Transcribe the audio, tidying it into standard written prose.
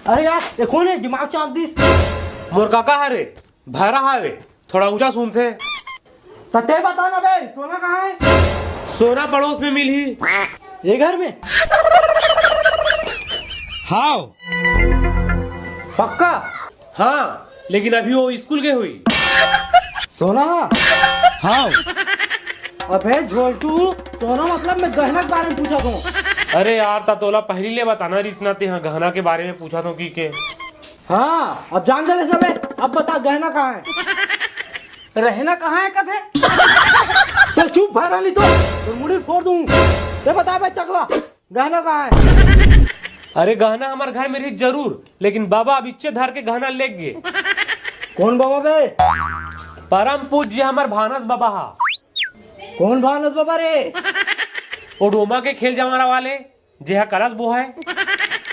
अरे यार ये कौन है दिमाग चाँद दिस? मोर काका है रे, भैरा है वे, थोड़ा ऊंचा सुनते। तते बता ना बे, सोना कहाँ है? सोना पड़ोस में मिली। ये घर में? हाँ पक्का? हाँ, लेकिन अभी वो स्कूल गई हुई। सोना? हाँ। अबे झोलटू, सोना मतलब मैं गहना के बारे में पूछा था। अरे यार ततोला पहली ले बताना रिसना ते, हाँ गहना के बारे में पूछा तो की के। हाँ अब जान चले सब। अब बता गहना कहाँ है? रहना कहाँ है कथे? तो चुप भरा ली तो मुड़ी फोड़ दूं। ये बता भाई टकला, गहना कहाँ है? अरे गहना हमारे घर में रही जरूर, लेकिन बाबा अब इच्छे धर के गहना ले गए। कौन बाबा बे? परम पूज्य हमार भानस बाबा हा। कौन भानस बाबा रे? ओ डोमा के खेल जमाना वाले जेहा करस बो है।